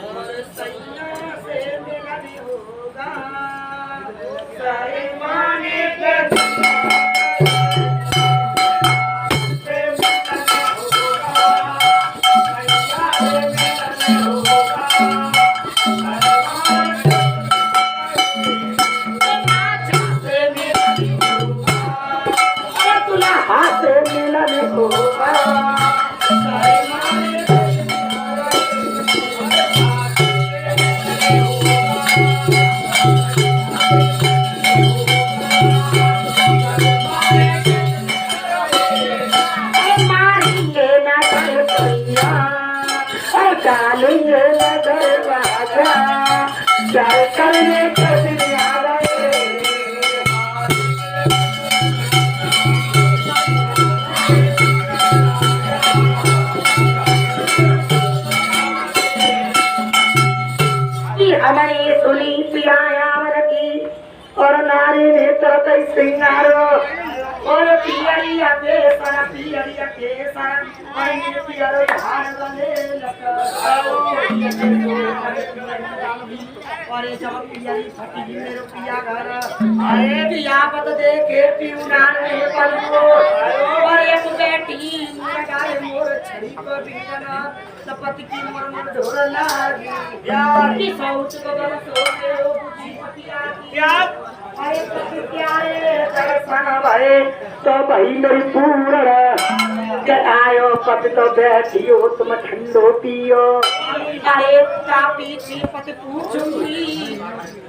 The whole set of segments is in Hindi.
और सैया से मिलन होगा सारे माने के हमारी सुनी पियायावन की और नारी ने तरत सिंगारो और पियरिया के सर पियरिया के सर और पियरो धान वाले लटकाओ और जब पियरी फटी मेरो पिया घर अरे पिया पत देखे पिउनान में पलको और एक बेटी लगाए मोर छड़ी को बिना सपति की मोर मन ढोर लागी यार की सौच को बरसो के ओ बुझी पिया यार अरे पति प्यारे दर्शन भरे तो भाई मेरी पूर्ण आयो पति तो बैठियो तुम ठंडो पियो अरे चा पीछे पति पूछूंगी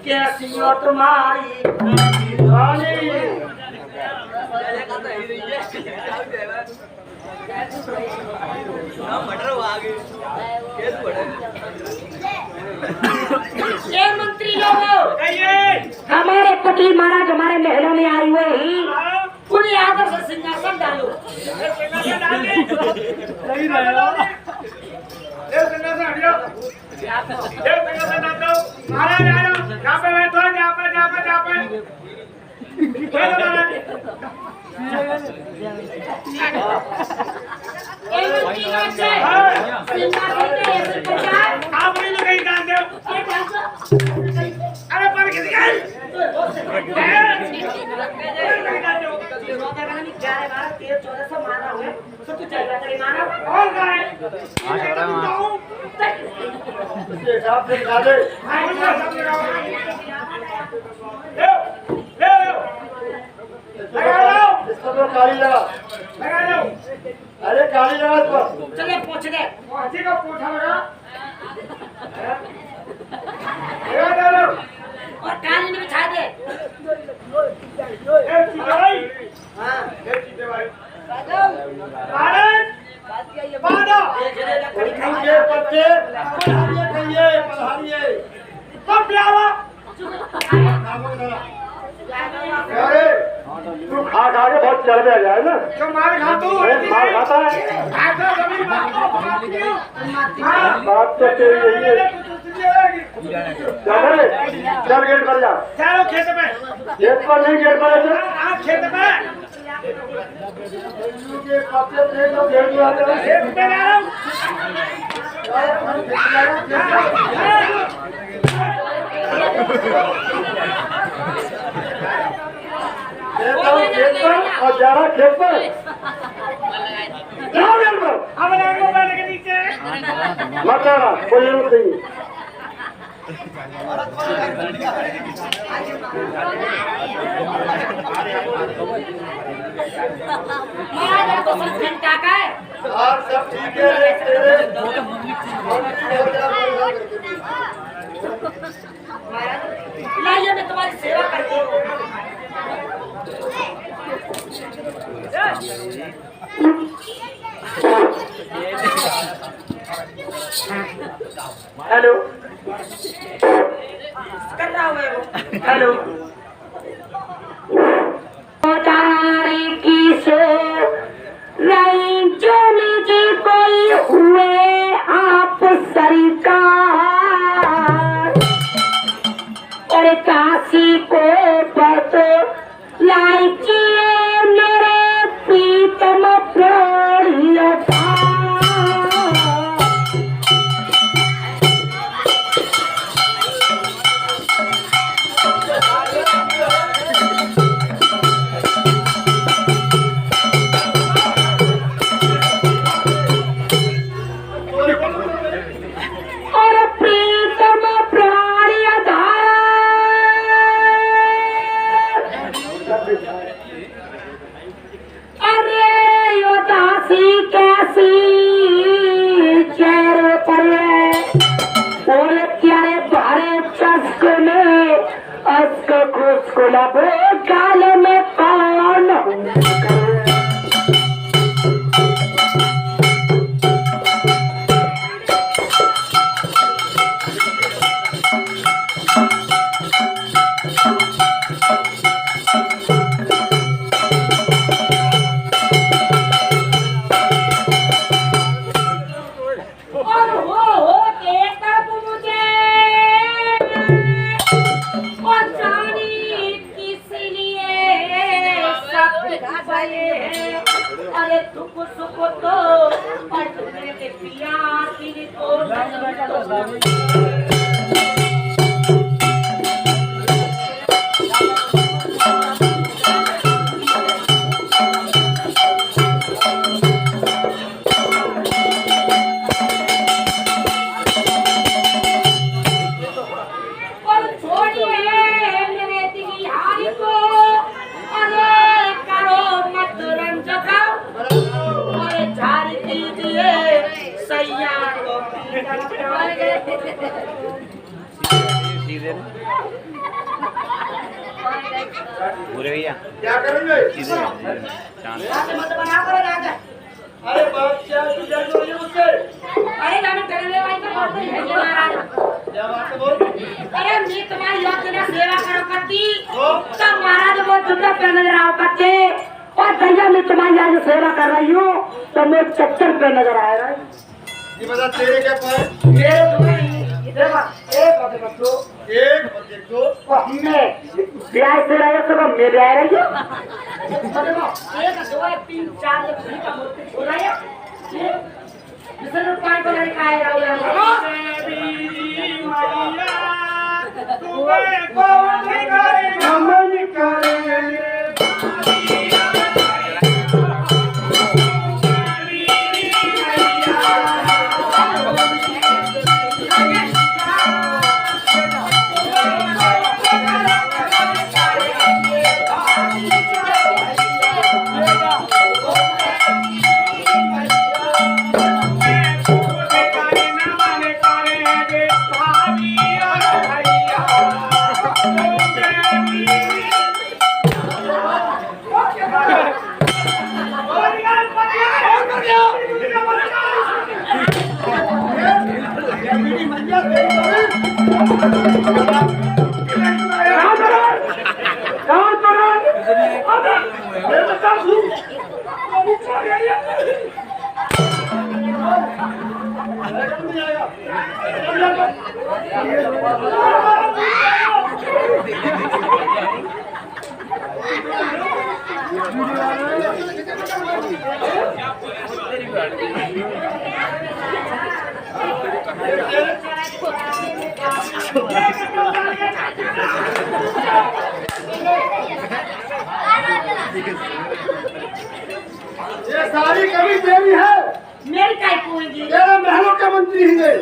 कैसी हो तुम्हारी ये मंत्री लोगों हमारे पति महाराज हमारे महलों में आए हुए हैं उन्हें आदर से सिंहासन डालो सही रहेगा देव सिंहासन हटियो देव सिंहासन डाल दो महाराज आ जाओ यहाँ पे बैठो यहाँ पे आप नहीं लोग कहीं डाल दो अरे पर किसी का अरे काली लगा चले पूछ दे हाथी का पूछा लगा और काली ने बिछा दे भाई हां चीते भाई भारत बादा ये बच्चे पढ़ाइए कब ब्यावा अरे तू खा के बहुत चढ़ जाए ना क्यों मार खा तू मार खाता है बात तो तेरी यही है चल गेट पर जा चलो खेत में खेत पर नहीं गेट पर खेत में के पत्ते से तो गेट में आते हैं खेत में आ और जा रहा खेत पर जाओ अब लगो बैठ के नीचे मत आना कोई नहीं घंटा का है और सब ठीक है लाइए मैं तुम्हारी सेवा करती हूँ हेलो कर रहा हूँ मैं हेलो की से जी कोई हुए आप सरकार और काशी को पत लाइची मेरे प्रीतम प्रिय गुलाब गाल में कौन अरे दुख सुख तो पटने के पिया की तो बुरे भैया क्या करेंगे? मत बना करो राजा। अरे बाप क्या गुजर जो ये मुझसे अरे राजा करने वाली तो बात नहीं है महाराज। क्या बात है बोल? अरे मैं तुम्हारी योजना सेवा करो करती तो तब महाराज वो दुर्गा पे नजर आओ करते और भैया मैं तुम्हारी आज सेवा कर रही हूँ तो मैं चक्कर पे नजर आ रहा है। ये बता तेरे क्या पाए? मेरे तुम्हें देखा एक बात बच्चों एक बच्चे को हमने ब्याह से रहे तो मैं ब्याह रही हूँ एक दो तीन चार का मूर्ति छोड़ा है जिसने तो पांच को नहीं खाए रहा ये सारी कभी तेरी है। मेरी काय पूरी तेरे महलों के मंत्री ही गए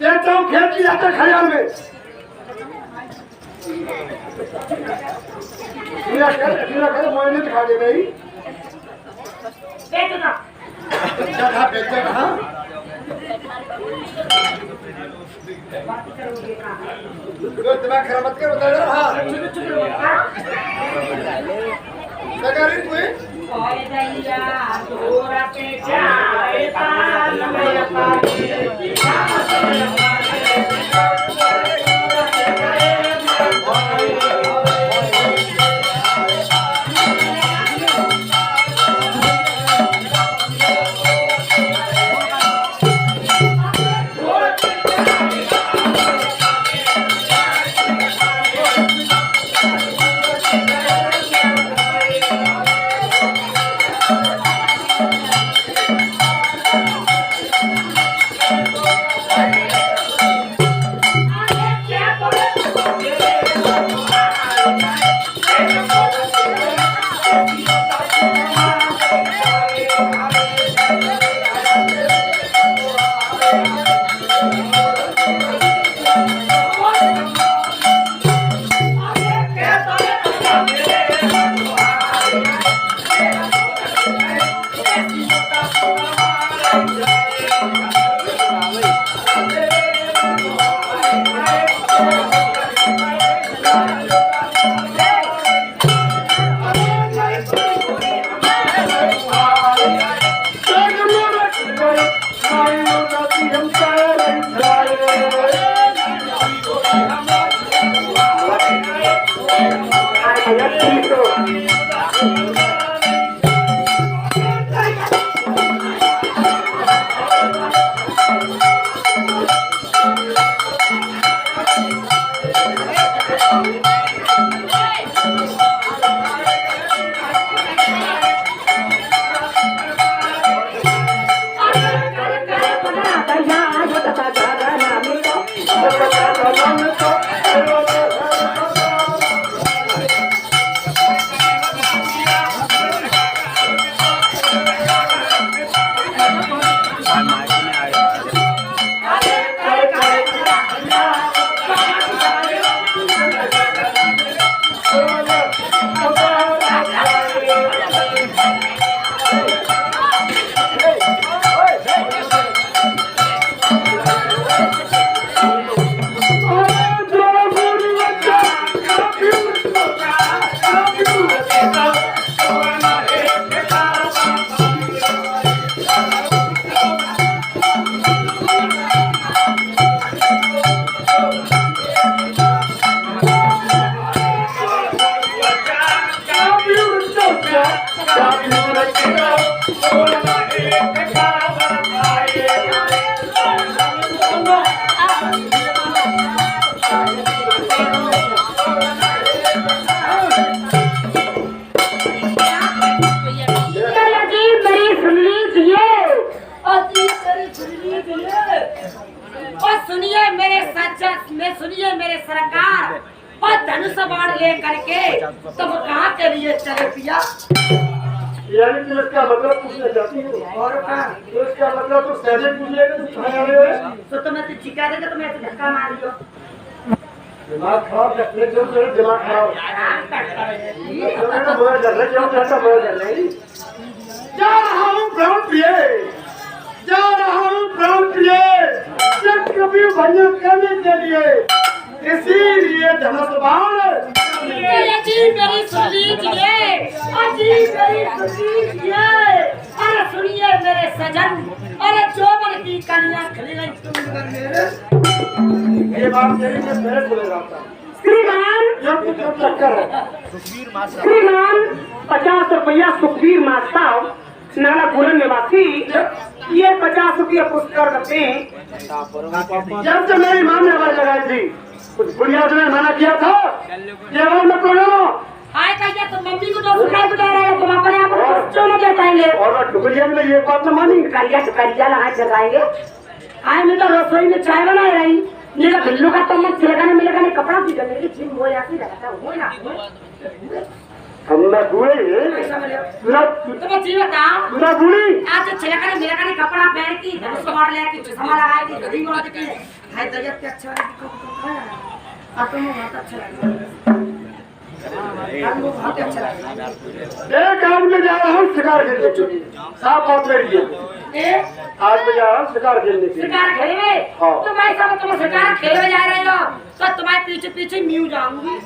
कहता हूँ खेत की जाते खयाल में मेरा कर मोइने दिखा दे भाई देखो ना क्या था बेचा कहाँ दिमाग खराब मत कर बता दे हाँ क्या कर रही तू ओए दैया तोरा पे जाए पाल मैं पाले सुनिए मेरे सज्जन में, सुनिए मेरे सरकार, और धनुष बाण ले करके तुम कहाँ के लिए चले पिया? यानी तुम इसका मतलब पूछना चाहती हो? और कहाँ? तो इसका मतलब तो सहजे पूछ लेगा तुम कहाँ आ रहे हो? तो तुम्हें तो चिका देगा, तुम्हें तो धक्का मार दियो। दिमाग खराब रखने जो तेरे दिमाग खराब जा रहा हूँ प्राण प्रिय, जा रहा हूँ प्राण प्रिय, कभी भजन करने के लिए, इसीलिए धनुष बाण। जी मेरी सुन लीजिए, अजी मेरी सुन लीजिए, अरे सुनिए मेरे सजन, अरे जोबन की कलियां खिल गई तुम मेरे। ये बात तेरी मैं पहले बोले रहा था। श्रीमान ये कुछ चक्कर है। श्रीमान 50 रुपया सुखबीर मास्टर नाला पुरन निवासी, ये 50 रुपया पुरस्कार करते हैं। जब से मेरी माँ ने आवाज लगाई थी, कुछ बुढ़िया ने मना किया था, ये आवाज मत लगाओ। आए कहिए तो मम्मी को जो सुनाई बता रहे हो, तुम अपने आप को क्यों न बताएंगे? और टुकड़िया ने ये बात न मानी। कलिया लगा जगाएंगे। आए मैं तो रसोई में चाय बना रही, मेरा बिल्लू का तो मत छिलकाने मिलेगा, नहीं कपड़ा भी डलेगी, जिम हो जाती रहता हो ना। हम ना बूढ़े तुम जी बताओ, ना बूढ़ी आज छिलकाने मिलेगा, नहीं कपड़ा पहन की, धनुष बाण लेके चश्मा लगाएगी, घड़ी मोड़ के, हाय तबियत के अच्छा लगे, अब तुम बहुत अच्छा लगे, हमको बहुत अच्छा लगे। एक आज में जा रहा हूँ शिकार खेलने के लिए, साफ बात मेरी ये। आज मैं जा रहा हूँ शिकार खेलने के लिए। शिकार खेलने? हाँ। तो मैं सब तुम शिकार खेलने जा रहे हो, तो तुम्हारे पीछे पीछे म्यू जाऊंगी।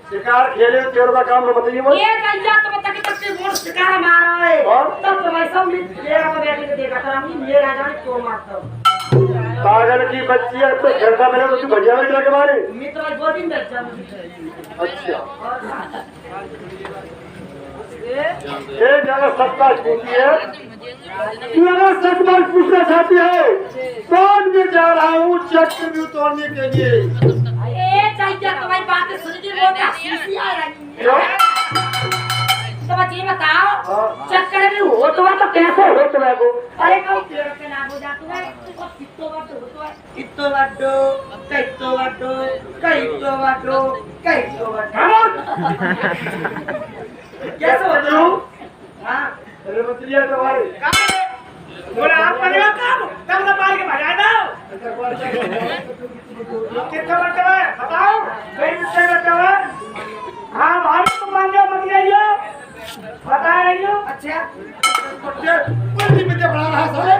शिकार खेले तेरे का काम है, बताइए वो। ये कहिया तुम तक तक मोड़ शिकार मारो है, और? तब तुम्हारे सब मेरा को बैठ के देखा करूंगी, मेरा जाने क्यों मारता हूँ। पागल की बच्ची है, तो घर मिले तो तू भजिया में के मारे। मैं तो 2 दिन बैठ जाऊंगी। अच्छा, और एक जगह सच बात पूछती है, तू अगर सच बात पूछना चाहती है, तो मैं जा रहा हूँ चक्रव्यूह तोड़ने के लिए। ये चाहिए तुम्हारी बातें सुन के वो हंसी आ रही है। तो बच्चे बताओ, चक्कर भी हो तो कैसे हो तुम्हारे को? अरे कौन पेड़ पे ना हो जाता है, कितो बड्डो होता है, कितो बड्डो, कितो बड्डो, कितो बड्डो, कितो बड्डो। कैसे हो तुम? हाँ, अरे बच्चिया तुम्हारे बोला आप करेगा काम, तब तो मार के भगा दो। कितना बड्डो है बताओ, कितने बड्डो है? हाँ भाई तुम मान जाओ, मत जाइए, बता रही हो। अच्छा कौन सी विद्या पढ़ा रहा साले?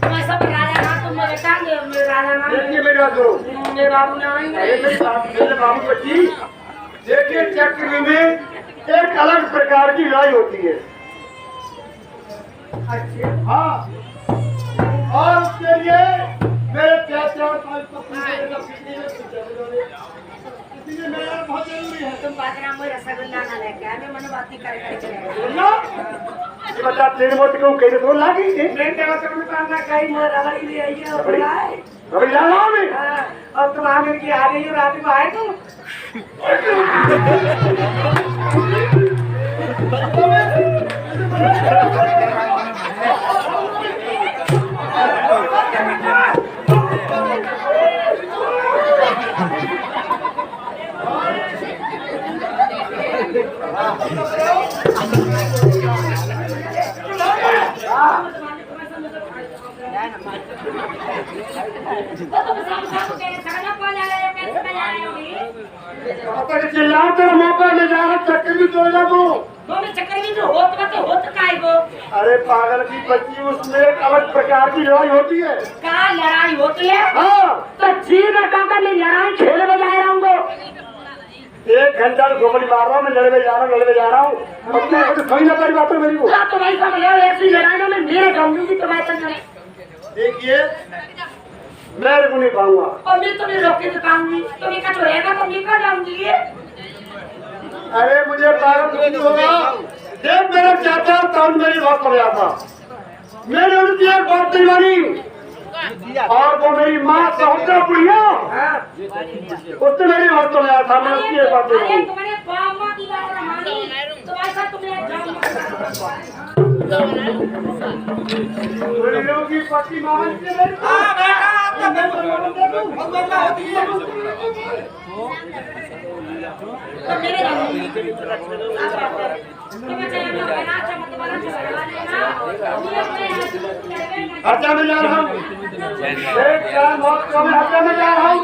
मैं सब राजा ना, तुम मेरे टांगे, मेरे राजा ना, देखिए मेरी बात करो। मेरे बाबू ना अरे मेरे बाबू बच्ची, देखिए चक्रव्यूह में एक अलग प्रकार की लड़ाई होती है। अच्छा हाँ, और उसके लिए मेरे 4-5 पत्नी इसलिए मेरा बहुत जरूरी है। तुम बाजरा में रसगुल्ला ना लेके आए, मैं मनोबाती कर करके बोलो, ये बता तेरे मोती को कहीं तो ला गई थी। मैं देवा तुम करना कहीं मोर रगड़ी ले आई है और लाए। अभी ला लाओ मैं। और तुम आगे की आ गई हो, रात को आए तुम। तो तुम सब के खाना पा जा रहे हो, कैसे बजा रहे हो? तो चिल्लाओ, तेरा मौका ले जा रहा, चक्कर भी तोड़ेगा तू। तो मैं चक्कर में जो होत काय को? अरे पागल की बच्ची, उसमें एक अलग प्रकार की लड़ाई होती है। का लड़ाई होती है? हाँ, तो जी मैं काका ने लड़ाई खेल बजा रहा हूँ। 1 घंटा गोबरी मार रहा हूँ, मैं लड़ने जा रहा हूँ। अब तो सही ना करी बात मेरी को। तो भाई समझ लो, ऐसी लड़ाई में मेरे गाँव की तो मैं तक देखिए, मैं नहीं पाऊंगा। और मैं तुम्हें रोक के दिखाऊंगी, तुम्हें का रहेगा तो मैं का जाऊंगी। अरे मुझे पागल नहीं होगा। देख मेरा चाचा था, मेरी बात पड़ जाता, मैंने उनकी एक बात नहीं मानी, और वो मेरी माँ सहोदर बुढ़िया, उसने मेरी बात पड़ जाता, मैं उसकी एक बात नहीं मानी। तुम्हारे बाबा की बात ना मानी, तो ऐसा तुम्हें बुढ़ियों की पट्टी मारने के लिए तो मेरे जाऊंगी। तुम्हें चाहिए ना बना चमक वाला चला लेना। हत्या में जा रहा हूँ, एक साल मौत का मैं हत्या में जा रहा हूँ।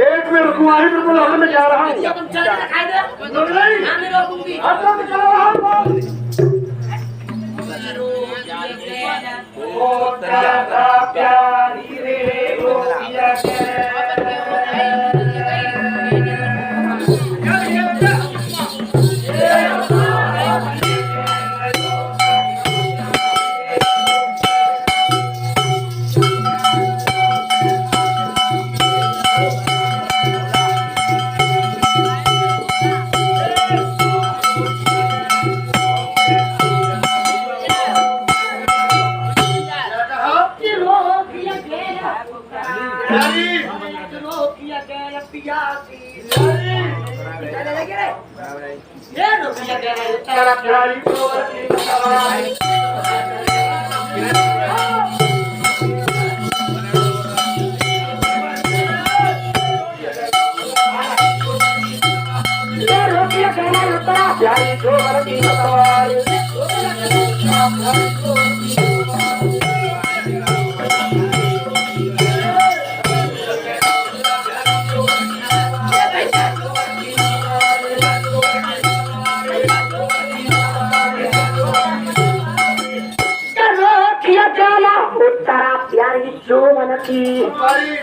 एक में रुकवाही बिल्कुल हमें में जा रहा हूँ। तुम चल के दिखाई दो। रुक नहीं, हाँ, मैं रोकूंगी। हत्या में जा रहा हूँ। ओ तेरा प्यारी रे गोपिया तेरा प्यारी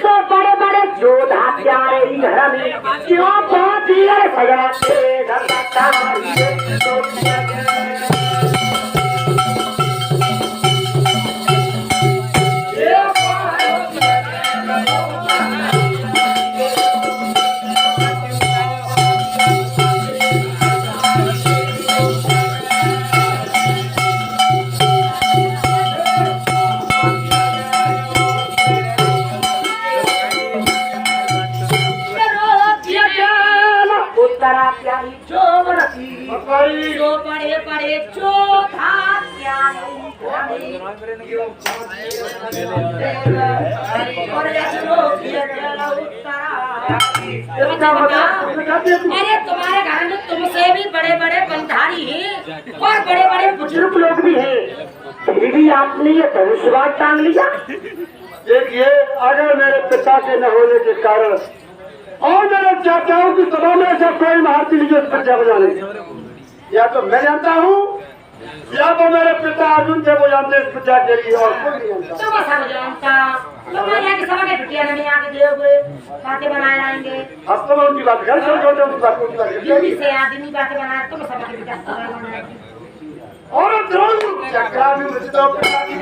तो बड़े बड़े जोधा प्यारे घर में क्यों बहुत ही झगड़ा के जो बड़े बड़े जोधा अरे तुम्हारे घर में तुमसे भी बड़े बड़े बंधारी हैं और बड़े बड़े बुजुर्ग लोग भी हैं, फिर भी आपने ये धनुष्वाद टांग लिया। देखिए, अगर मेरे पिता के न होने के कारण और मेरे चाचाओं की सभा में ऐसा कोई महारती लीजिए प्रजा बजाने, या तो मैं जानता हूँ या तो मेरे पिता अर्जुन थे, वो जानते इस प्रजा के लिए, और कोई नहीं जानता। तुम सब जानता, तुम यहाँ की सभा के बिटिया नहीं आके दिए बातें बनाए आएंगे। अब तो मैं उनकी बात कर, छोटे उनकी बात दिल्ली से आदमी बातें बनाए, तुम सभा के बिटिया और जरूर चक्रा भी मुझे तो पिता की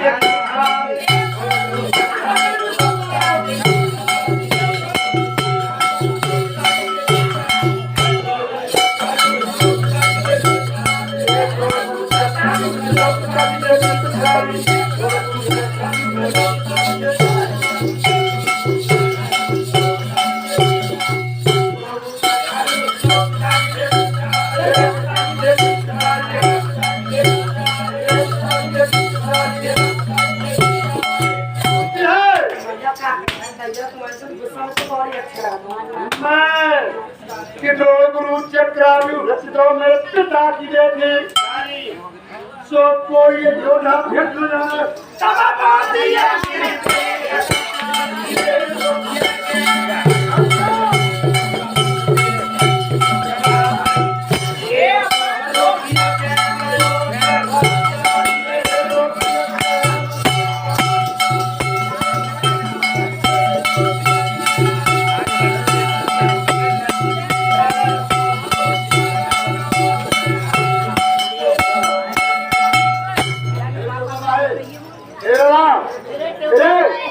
बहुत अच्छा लगा। मैं किडोर गुरु चक्रायु रचितो मेरे पिता की बेटी सो कोई योद्धा भेटना तब बात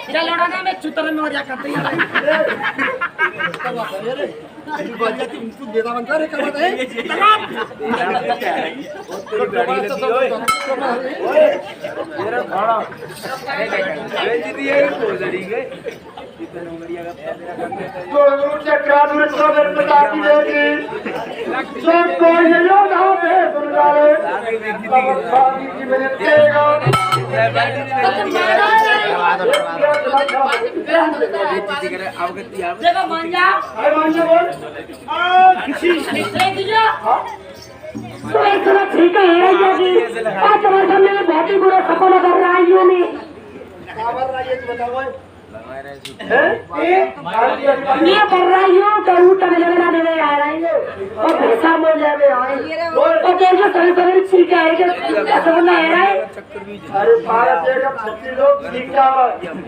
तेरा लड़ा ना मैं चुतर में हो जा करते हैं। देखो मान जा तो एक थोड़ा ठीक है जी। आज तुम्हारे सामने मैं बहुत ही बुरा सपना कर रहा हूँ मैं। ये कर रही हूँ करूँ तब लगना मेरे आ रही है और पैसा मिल जाए और देखो सभी सभी ठीक है ऐसा बोलना है। अरे भारत एक सच्ची लोग ठीक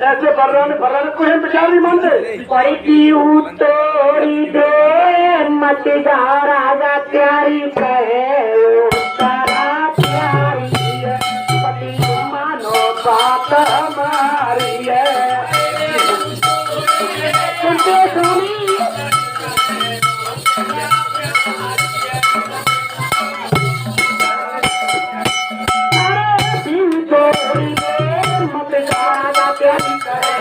ऐसे बर्राने कोई विचार नहीं मानते। कोई पीऊ तोड़ी दे मत जा राजा प्यारी कहे तारा प्यारी पति मानो बात हमारी है। सुनते सोनी अरे पीऊ तोड़ी दे मत जा राजा प्यारी कहे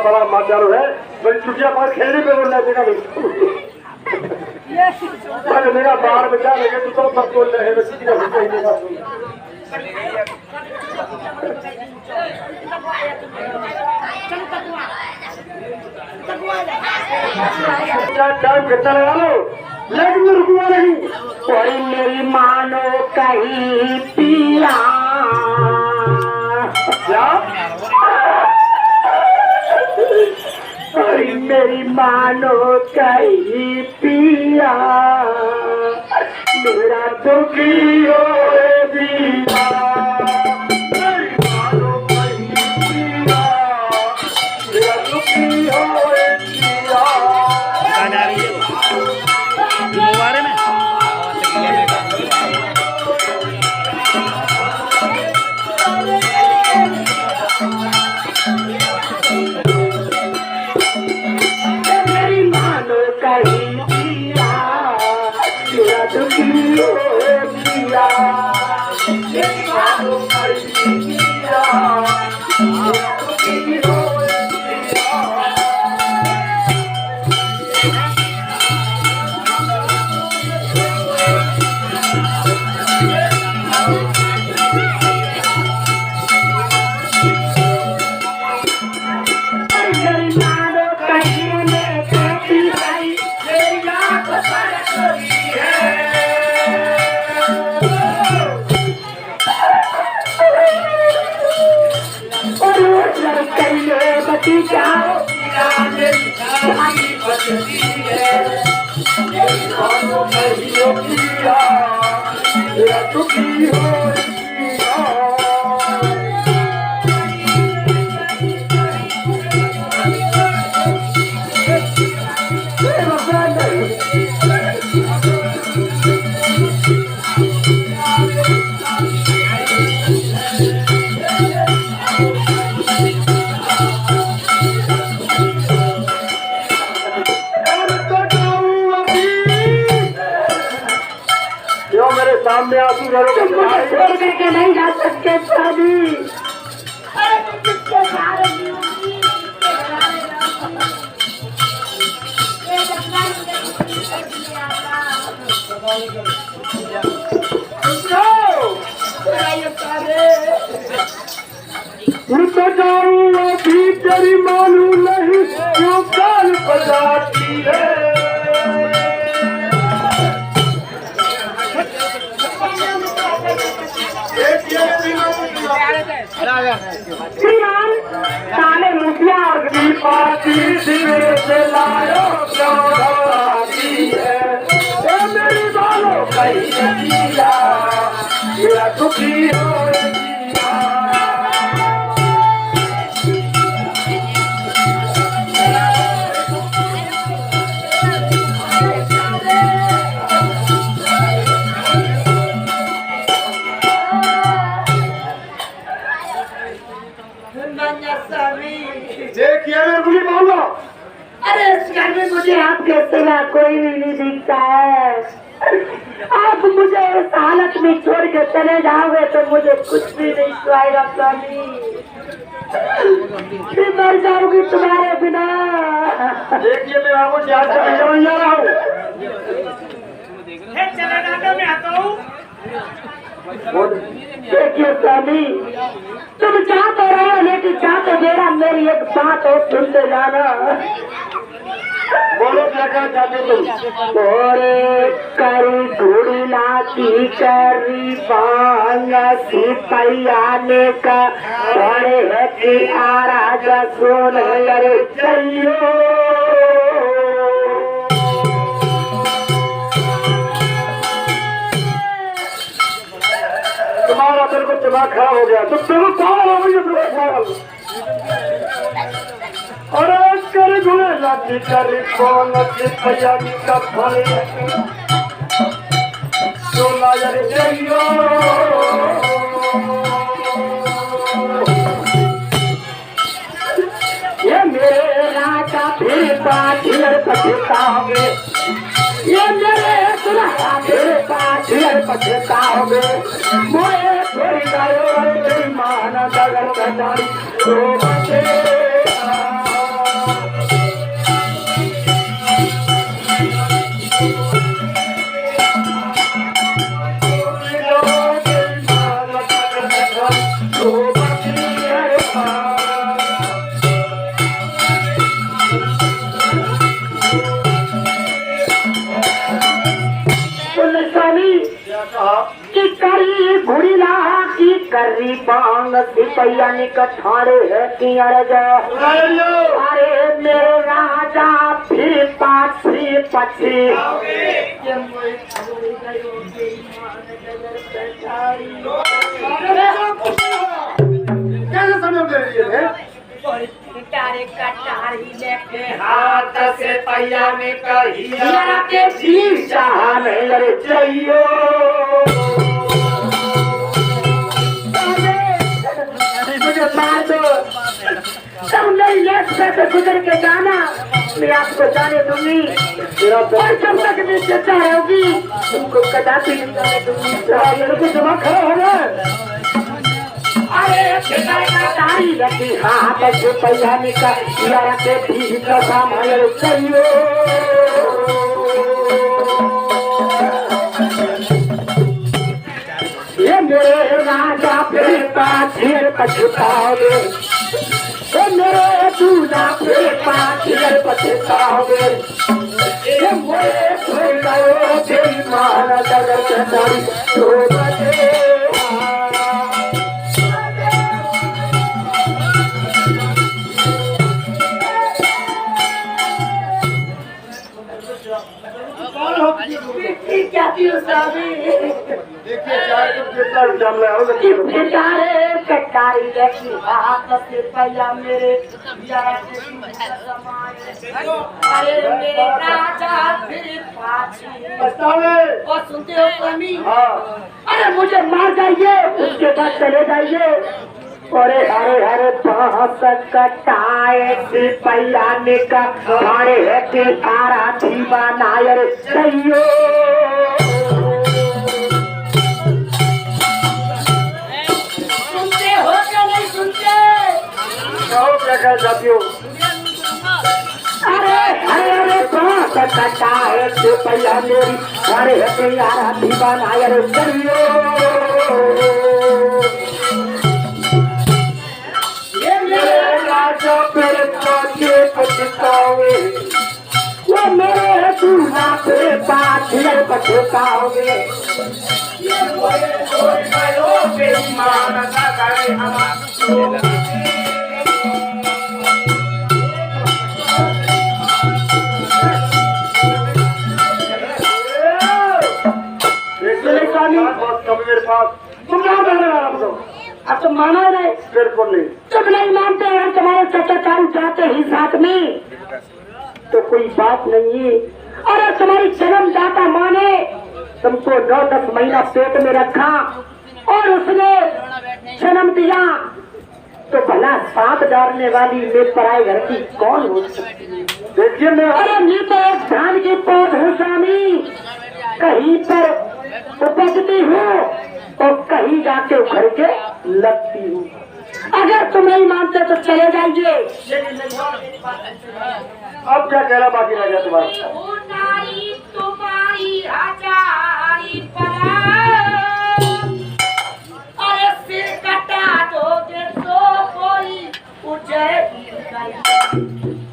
बड़ा माचारो है बड़ी छुट्टियां बाहर खेलने पे बोलना देगा अरे मेरा बाहर बचा लगे तो सब बोल रहे हैं किसी का ही टाइम कितना लगा लो लेकिन मैं रुकूंगा नहीं। कोई मेरी मानो कहीं पिया क्या कोई मेरी मानो कहीं पिया मेरा दुखी हो दिया मेरी मानो कहीं पिया मेरा दुखी हो दिया मुबारे में हो पिया मेरी बातों पर पिया मेरा दुखी हो सामने आंसू छोड़ करके नहीं जा सकते शादी तो जाऊँ अभी तेरी मालूम नहीं क्यों काल बजाती है ताले मुखिया और पार्टी शिविर से लायो क्यों है मेरी बालों कहीं मेरा दुखी हो देखिए मेरे मानो अरे इस घर में मुझे आपके सिवा कोई भी नहीं दिखता है। आप मुझे इस हालत में छोड़ के चले जाओगे तो मुझे कुछ भी नहीं सुनाएगा स्वामी। मैं मर जाऊंगी तुम्हारे बिना। देखिए मैं आपको जा रहा हूँ। मैं आता हूँ। देखिए स्वामी तुम चाहते रहो लेकिन चाहते मेरा मेरी एक बात और सुनते जाना। बोलो क्या कहना चाहते तुम? बोरे करी घोड़ी लाती करी बांग सिपैयाने का बड़े है कि आराजा सोन करे चलियो। तुम्हारा दिल को दिमाग खराब हो गया। तुम दोनों पागल हो गई हो। अरे कर घुले लाठी करी कौन सिपैया का फले सोना यार जइयो। ये मेरे राजा फिर पाठियर पछताओगे। ये मेरे सुना फिर पाठियर पछताओगे। मोए थोड़ी गायो तेरी माना दगर कटाई तो बचे। की करी घुड़ी लाहा की करी बांग सिपैया निकठाड़े है कि अरजा। अरे मेरे राजा फिर पाठ फिर पछी। कैसे समझ दे रही है? कटारी लेके हाथ से पैया में कहिया के भी चाहने लगे चाहिए। मुझे मार दो तुम नहीं ले सकते गुजर के जाना। मैं आपको जाने दूंगी और जब तक मैं जिंदा रहूंगी तुमको कदापि नहीं जाने दूंगी। मेरे को दिमाग खराब हो गया। अरे तारी रखी हाथ से पैजाने का यार के भी का सामान चाहिए। ये मेरे राजा पे पाछे पछताओगे, ये मेरे दूल्हा पे पाछे पछताओगे, ये मेरे छोड़ो बेईमान जगत दारी तो बजे। क्या थी उस देखिए चाहे तुम कितना इल्जाम लगाओगे कटारी रखी हाथ से पैया मेरे अरे मेरे राजा फिर पाछी पछतावे। और सुनते हो स्वामी? हाँ अरे मुझे मार जाइए उसके बाद चले जाइए। अरे हरे हरे बांस कटाए थी पैयाने का भाड़े है कि आरा थी बनायर सहियो। सुनते हो क्या नहीं सुनते? क्या कह जाती हो? अरे हरे हरे बांस कटाए थी पैया मेरी भाड़े है कि आरा थी बनायर सहियो। राजा मेरे पाछे पछताओगे, वो मेरे दूल्हा पे पाछे पछताओगे। ये मेरे छोड़ो बेईमान जगत हमारे। मेरे पास तुम क्या कहने वाला बताओ? अब तो माना नहीं, बिल्कुल नहीं। तुम नहीं मानते हैं तुम्हारे चाचा चारू जाते ही साथ में तो कोई बात नहीं है। अरे तुम्हारी जन्मदाता माने तुमको 9-10 महीना पेट में रखा और उसने जन्म दिया तो भला साथ डालने वाली में पराए घर की कौन हो सकती है? देखिए मैं अरे मैं तो एक धान की पौध हूँ स्वामी, कहीं पर उपजती हूँ और कहीं जाके उखड़ के लगती हूँ। अगर तुम नहीं मानते तो चले जाइए। अब क्या कहना बाकी रह गया तुम्हारा? तुम्हारी हजारी परा, अरे सिर कटा दोगे तो कोई उजैर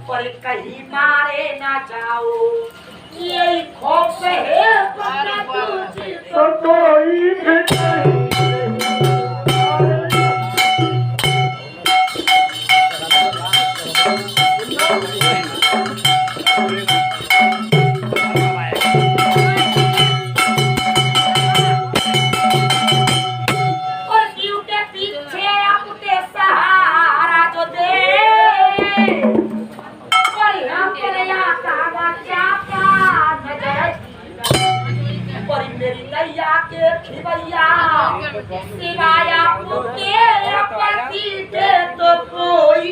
पर कहीं मारे ना जाओ, यही खौफ है तो कोई भी सिवाया तेरा पति दे तो कोई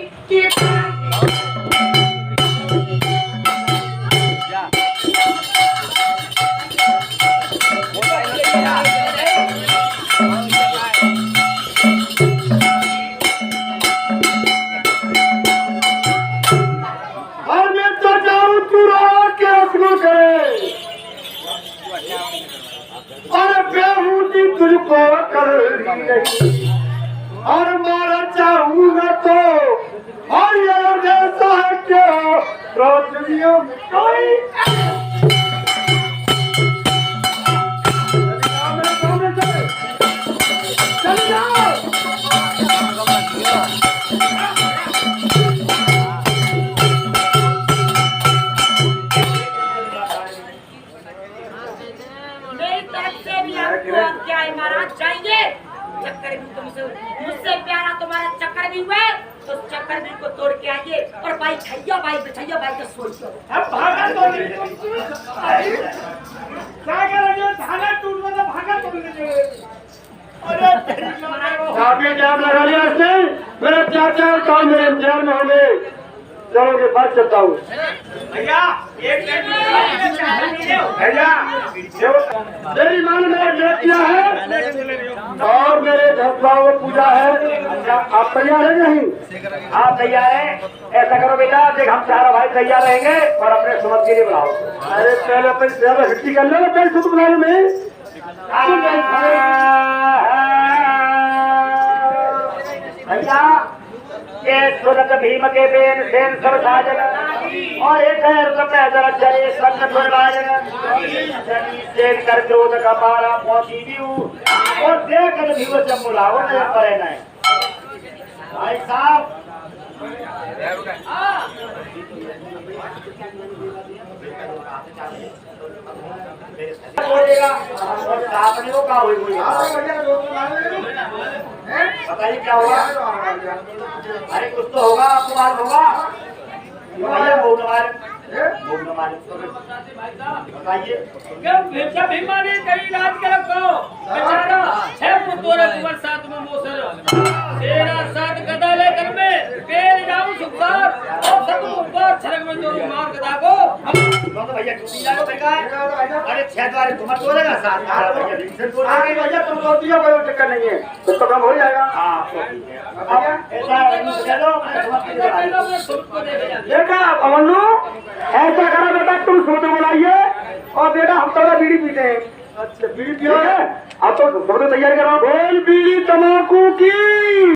और मैं तो जाऊं चुरा के असलू करे और बेहूदी तुझको कर नहीं और मारा चाहूंगा तो और यार जैसा है क्या रोशनियों में कोई चल जाओ। क्या है महाराज चाहिए? चक्कर भी मुझसे प्यारा तुम्हारा चक्कर भी हुआ तो चक्कर भी को तोड़ के आइए और भाई छैया भाई बिछैया भाई तो सोचिए। अब भागा तो क्या करेंगे? धागा टूट गया भागा तो अरे जाम लगा लिया इसने। मेरे चाचा और काम मेरे इंतजार में होंगे। चलो के बाद चलता हूँ। भैया मेरी मां ने मेरा जप किया है और मेरे घर को पूजा है। क्या आप तैयार हैं नहीं? आप तैयार हैं? ऐसा करो बेटा, देख हम चारों भाई तैयार रहेंगे और अपने सुमन के लिए बुलाओ। अरे पहले अपनी ज्यादा हिट्टी कर लो, पहले सुध बुलाने में भैया ये सुरत भीम के बेन सेन सब साजन और एक है पैदल चले संग दुर्गाजन सेन कर क्रोध का पारा पहुंची भी और देख भी वो जब बुलाओ न पड़े न भाई साहब। बोलेगा और सामने को कहा हुई बताइए क्या होगा? अरे कुछ तो होगा, आपको मालूम होगा। भैया बताइए भीमा ने कई रात के रखो बेचारा है पुतोरे कुंवर साथ में मोसर तेरा साथ गदा लेकर मैं पेल जाऊं सुखदार और सब ऊपर छरक में जो मार गदा को तो भैया छुट्टी जाओ बेकार। अरे छह द्वारे तुम तोड़ेगा साथ भैया डिवीजन तोड़ आगे भैया तुम तोड़ दिया, कोई चक्कर नहीं है, तो काम हो जाएगा। हां ऐसा चलो मैं सबको दे दे। बेटा अमन्नू ऐसा करो बेटा, तुम सोते बुलाइए और बेटा हम थोड़ा बीड़ी पीते हैं। अच्छा बीड़ी पियो है, अब तो सोते तैयार करो। बोल बीड़ी तम्बाकू की